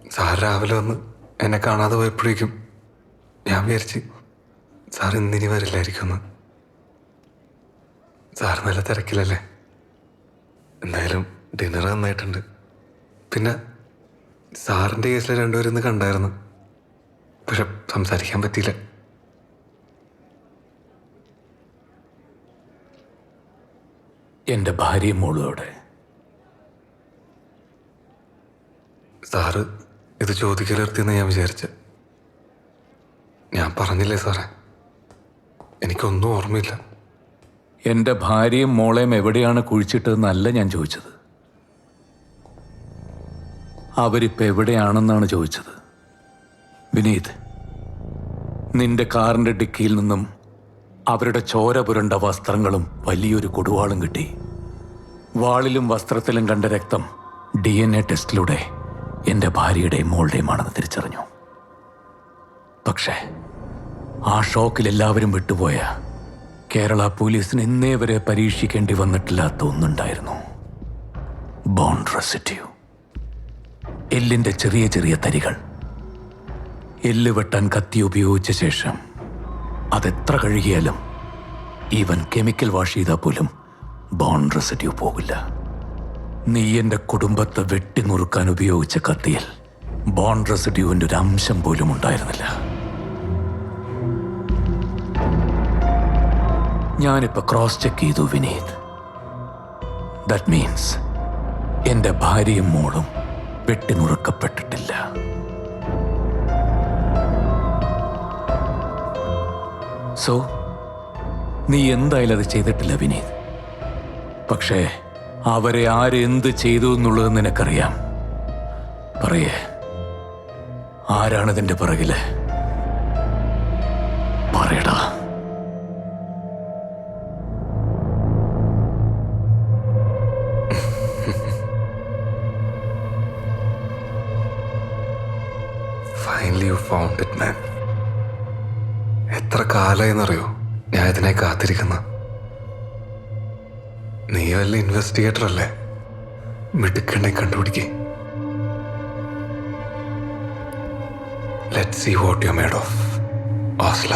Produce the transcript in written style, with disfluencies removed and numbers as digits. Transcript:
Sir രാവിലെ വന്ന് എന്നെ കാണാതെ പോയപ്പോഴേക്കും ഞാൻ വിചാരിച്ച് സാർ ഇന്നിനി വരില്ലായിരിക്കുമെന്ന്. സാർ നല്ല തിരക്കിലല്ലേ? എന്തായാലും ഡിന്നർ നന്നായിട്ടുണ്ട്. പിന്നെ സാറിൻ്റെ കേസിൽ രണ്ടുപേരും ഇന്ന് കണ്ടായിരുന്നു, പക്ഷെ സംസാരിക്കാൻ പറ്റിയില്ല. എൻ്റെ ഭാര്യയും മോളോടെ. സാറ് ഇത് ചോദിക്കലർത്തിയെന്ന് ഞാൻ വിചാരിച്ചു. ഞാൻ പറഞ്ഞില്ലേ സാറേ, എനിക്കൊന്നും ഓർമ്മയില്ല. എൻ്റെ ഭാര്യയും മോളെയും എവിടെയാണ് കുഴിച്ചിട്ടതെന്നല്ല ഞാൻ ചോദിച്ചത്. അവരിപ്പോൾ എവിടെയാണെന്നാണ് ചോദിച്ചത്. വിനീത്, നിന്റെ കാറിൻ്റെ ഡിക്കിയിൽ നിന്നും അവരുടെ ചോര പുരണ്ട വസ്ത്രങ്ങളും വലിയൊരു കൊടുവാളും കിട്ടി. വാളിലും വസ്ത്രത്തിലും കണ്ട രക്തം DNA ടെസ്റ്റിലൂടെ എൻ്റെ ഭാര്യയുടെയും മോളുടെയുമാണെന്ന് തിരിച്ചറിഞ്ഞു. പക്ഷേ ആ ഷോക്കിൽ എല്ലാവരും വിട്ടുപോയ കേരള പോലീസിന് ഇന്നേ വരെ പരീക്ഷിക്കേണ്ടി വന്നിട്ടില്ലാത്ത ഒന്നുണ്ടായിരുന്നു. Bone residue. എല്ലിൻ്റെ ചെറിയ ചെറിയ തരികൾ. എല്ല് വെട്ടാൻ കത്തി ഉപയോഗിച്ച ശേഷം അതെത്ര കഴുകിയാലും, ഈവൻ കെമിക്കൽ വാഷ് ചെയ്താൽ പോലും ബോൺ റെസിഡ്യൂ പോകില്ല. നീ എൻ്റെ കുടുംബത്തെ വെട്ടിനുറുക്കാൻ ഉപയോഗിച്ച കത്തിയിൽ ബോൺ റെസിഡ്യൂവിൻ്റെ ഒരു അംശം പോലും ഉണ്ടായിരുന്നില്ല. ഞാനിപ്പോൾ ക്രോസ് ചെക്ക് ചെയ്തു വിനീത്. ദാറ്റ് മീൻസ് എൻ്റെ ഭാര്യയും മോളും വെട്ടിനുറുക്കപ്പെട്ടിട്ടില്ല. സോ നീ എന്തായാലും അത് ചെയ്തിട്ടില്ല വിനീത്. പക്ഷേ അവരെ ആരെന്ത് ചെയ്തു എന്നുള്ളത് നിനക്കറിയാം. പറയേ, ആരാണിതിൻ്റെ പിറകില്? പറയടാ. Finally you found it man. എത്ര കാലമായെന്നറിയോ ഞാൻ ഇതിനെ കാത്തിരിക്കുന്ന. നീ വല്ല ഇൻവെസ്റ്റിഗേറ്റർ അല്ലേ? മിടുക്കണ്ണെ കണ്ടുപിടിക്കേ. Let's see what you made of, ഓസ്ല.